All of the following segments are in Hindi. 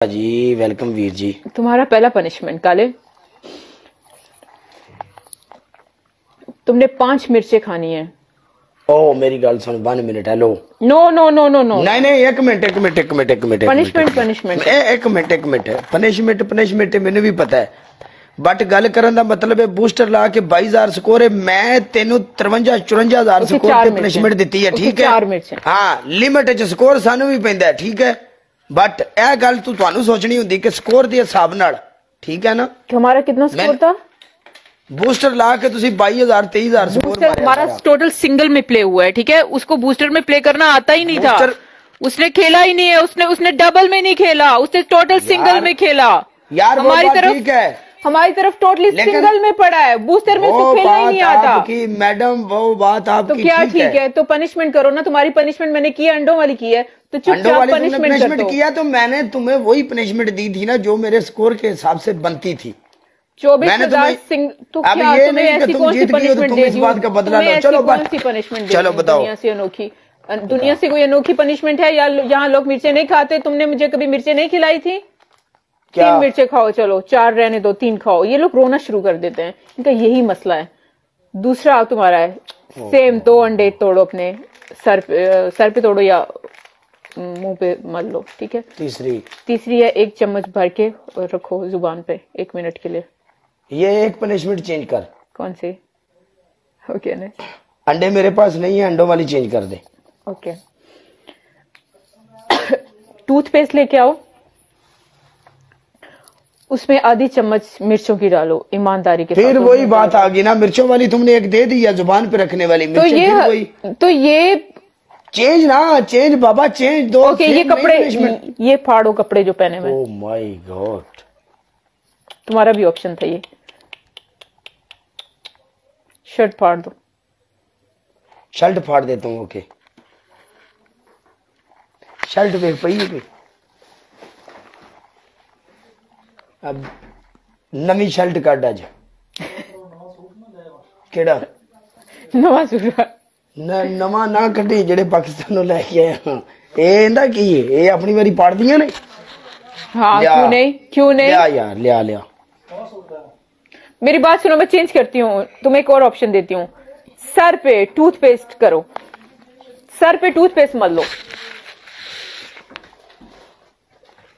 जी वेलकम वीर जी। तुम्हारा पहला पनिशमेंट काले, तुमने 5 मिर्चें खानी है। ओ मेरी गल सुन, 1 मिनट। Hello no no no no no नहीं नहीं, एक मिनट पनिशमेंट पनिशमेंट एक मिनट पनिशमेंट मैंने भी पता है, बट गल करन दा मतलब है बूस्टर ला के 22,000 स्कोर है, मैं तेनू 53-54,000 स्कोर ते पनिशमेंट दिती है, ठीक है। हाँ लिमिट च स्कोर सानू भी पैंदा है, ठीक है, बट यह गल तू थानू सोचनी हुंदी कि स्कोर दे हिसाब नाल, ठीक है ना। हमारा कितना स्कोर था? बूस्टर ला के तुसी 22,000-23,000 स्कोर हमारा टोटल सिंगल में प्ले हुआ है, ठीक है। उसको बूस्टर में प्ले करना आता ही नहीं था, उसने खेला ही नहीं है, उसने डबल में नहीं खेला, उसने टोटल सिंगल में खेला। यार हमारी तरफ ठीक है, हमारी तरफ टोटली सिंगल में पड़ा है, बूस्टर में उसको खेला ही नहीं आता। आपकी मैडम वो बात आपकी तो क्या ठीक है, तो पनिशमेंट करो ना। तुम्हारी पनिशमेंट मैंने की अंडों वाली की है, तो चुपचाप पनिशमेंट किया। तो मैंने तुम्हें वही पनिशमेंट दी थी ना जो मेरे स्कोर के हिसाब से बनती थी। 24,000 तो अब क्या ये तुम्हें नहीं कि ऐसी तुम कौन सी जीत गई हो तो पनिशमेंट तुम दे इस दी? बात का बदला लो। चलो कौन सी पनिशमेंट चलो बताओ, दुनिया से अनोखी, दुनिया से कोई अनोखी पनिशमेंट है? या यहाँ लोग मिर्चें नहीं खाते? तुमने मुझे कभी मिर्चें नहीं खिलाई थी? 3 मिर्चें खाओ, चलो 4 रहने दो, 3 खाओ। ये लोग रोना शुरू कर देते हैं, इनका यही मसला है। दूसरा तुम्हारा है सेम, 2 अंडे तोड़ो, अपने सर पे तोड़ो या मुंह पे मल लो, ठीक है। तीसरी है 1 चम्मच भर के और रखो जुबान पे 1 मिनट के लिए। ये एक पनिशमेंट चेंज कर। कौन सी? ओके ना, अंडे मेरे पास नहीं है, अंडों वाली चेंज कर दे। ओके। टूथपेस्ट लेके आओ, उसमें आधी चम्मच मिर्चों की डालो, ईमानदारी के साथ। फिर वही बात आ गई ना, मिर्चों वाली तुमने एक दे दी या जुबान पे रखने वाली मिर्चें? तो ये चेंज ना, चेंज बाबा, चेंज दो। ओके, ये कपड़े, ये फाड़ो कपड़े जो पहने हुए। ओह माय गॉड, तुम्हारा भी ऑप्शन था ये। शर्ट फाड़ दो। शर्ट फाड़ देता हूँ, ओके। शर्ट पे पई अब नवी शर्ट काट अज केड़ा नवा सूट नवा ना कटी जेड़े पाकिस्तानों लेके आए। ये इंदा की है, ये अपनी बारी पाड़ दिया ने। हाँ क्यों नहीं लिया यार, लिया मेरी बात सुनो, मैं चेंज करती हूँ, तुम्हें एक और ऑप्शन देती हूँ। सर पे टूथपेस्ट करो, सर पे टूथपेस्ट मल लो।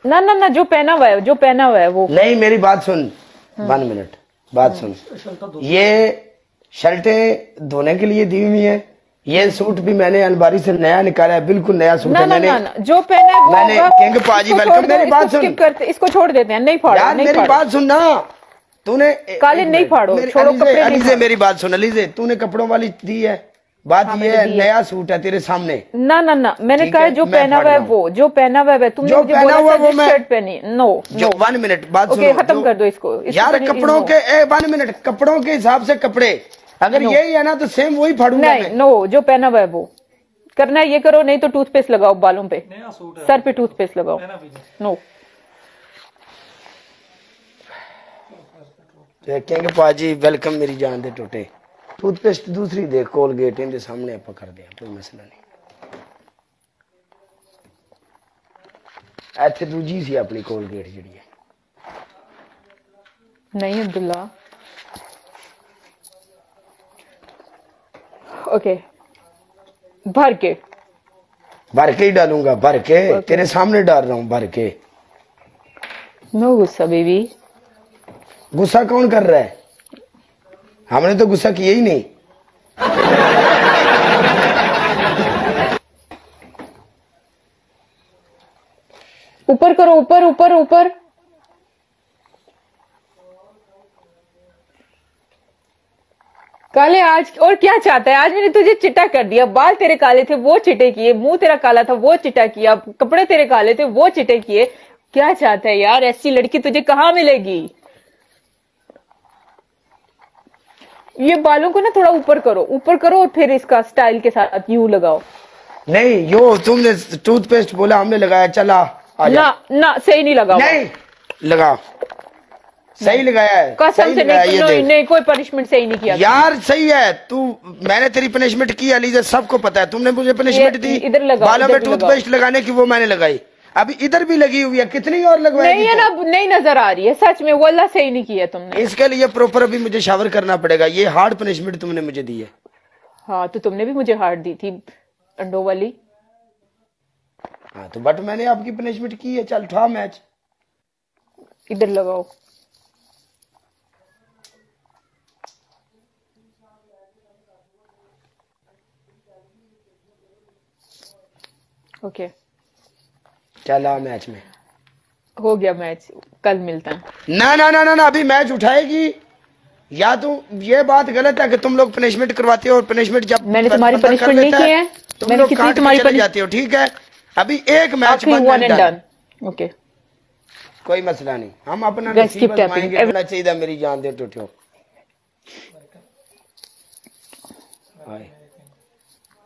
ना ना ना, जो पहना हुआ है वो नहीं। मेरी बात सुन, 1 मिनट बात सुन। ये शर्टें धोने के लिए दी हुई है, ये सूट भी मैंने अलमारी से नया निकाला है, बिल्कुल नया सूट है। मैंने जो पहना है मैंने किंग पाजी वेलकम। मेरी बात सुन, इसको छोड़ देते हैं, नहीं फाड़ो यार, मेरी बात सुन ना। तूने काले नहीं फाड़ो, छोड़ो कपड़े। अलीजे मेरी बात सुन, अलीजे तूने कपड़ों वाली दी है, बात ये है नया सूट है तेरे सामने। ना ना ना, मैंने कहा जो पहना हुआ है वो, जो पहना हुआ है तुमने मुझे बोला था वो शर्ट पहनी। नो 1 मिनट बात सुनो, खत्म कर दो इसको यार। कपड़ों के 1 मिनट, कपड़ों के हिसाब से कपड़े, अगर यही है ना तो सेम वही फाड़ूंगा मैं। नो, जो पहना हुआ है वो करना है, ये करो। नहीं तो टूथपेस्ट लगाओ बालों पे, सर पे टूथपेस्ट लगाओ। नो किंग पाजी वेलकम मेरी जान दे टोटे। टूथपेस्ट दूसरी दे, कोलगेट इनके सामने आप कर दे, कोई मसला नहीं। ਇੱਥੇ दूजी सी अपनी कोलगेट जी है। नहीं अब्दुल्ला, ओके। भर के ही डालूंगा, भर के तेरे सामने डाल रहा हूँ, भर के। नो गुस्सा बेबी। गुस्सा कौन कर रहा है? हमने तो गुस्सा किया ही नहीं। ऊपर करो, ऊपर ऊपर ऊपर। काले आज और क्या चाहता है? आज मैंने तुझे चिट्टा कर दिया, बाल तेरे काले थे वो चिट्टे किए, मुंह तेरा काला था वो चिट्टा किया, कपड़े तेरे काले थे वो चिट्टे किए। क्या चाहता है यार? ऐसी लड़की तुझे कहाँ मिलेगी? ये बालों को ना थोड़ा ऊपर करो और फिर इसका स्टाइल के साथ यूं लगाओ। नहीं, यो तुमने टूथपेस्ट बोला, हमने लगाया, चला ना सही नहीं लगा। नहीं लगा, सही लगाया है, कसम से नहीं, कोई पनिशमेंट सही नहीं किया यार। सही है तू, मैंने तेरी पनिशमेंट की अलीजा, सबको पता है। तुमने मुझे पनिशमेंट दी, बालों में टूथपेस्ट लगाने की, वो मैंने लगाई। अभी इधर भी लगी हुई है, कितनी और लगवाएगी? नहीं है ना, नहीं नजर आ रही है सच में, वल्लाह सही नहीं किया तुमने। इसके लिए प्रॉपर अभी मुझे शावर करना पड़ेगा। ये हार्ड पनिशमेंट तुमने मुझे दी है। हाँ तो तुमने भी मुझे हार्ड दी थी अंडों वाली। हाँ तो बट मैंने आपकी पनिशमेंट की है। चल उठा मैच, इधर लगाओ। ओके चल आ मैच में। हो गया मैच, कल मिलता है। ना ना ना ना ना, अभी मैच उठाएगी या तुम, ये बात गलत है कि तुम लोग पनिशमेंट करवाते हो और पनिशमेंट जब मैंने तुम्हारी पनिशमेंट नहीं की है, तुम लोग काट के चले जाते हो। ठीक है, अभी एक match one and done. Okay कोई मसला नहीं, हम अपना नसीब आजमाएंगे। होना चाहिए मेरी जान दे टूटो।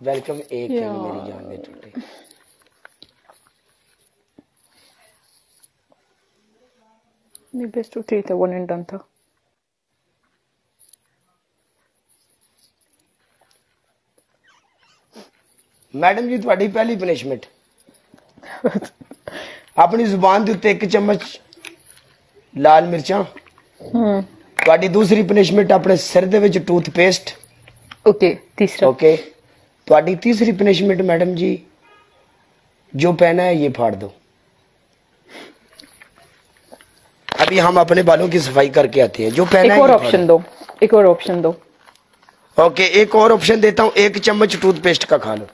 वेलकम एक है मेरी जान दे टूटे। नहीं बेस्ट टू थ्री था, वन एंड डन था। मैडम जी ਤੁਹਾਡੀ पहली पनिशमेंट अपनी जुबान ਦੇ ਉੱਤੇ 1 चम्मच लाल मिर्चां। ਤੁਹਾਡੀ दूसरी पनिशमेंट अपने सिर ਦੇ ਵਿੱਚ टूथपेस्ट। ओके तीसरा। ओके ਤੁਹਾਡੀ तीसरी पनिशमेंट मैडम जी, जो पहना है ये फाड़ दो। अभी हम अपने बालों की सफाई करके आते हैं। जो पहना है एक और ऑप्शन दो, एक और ऑप्शन दो। ओके एक और ऑप्शन देता हूँ, 1 चम्मच टूथपेस्ट का खा लो।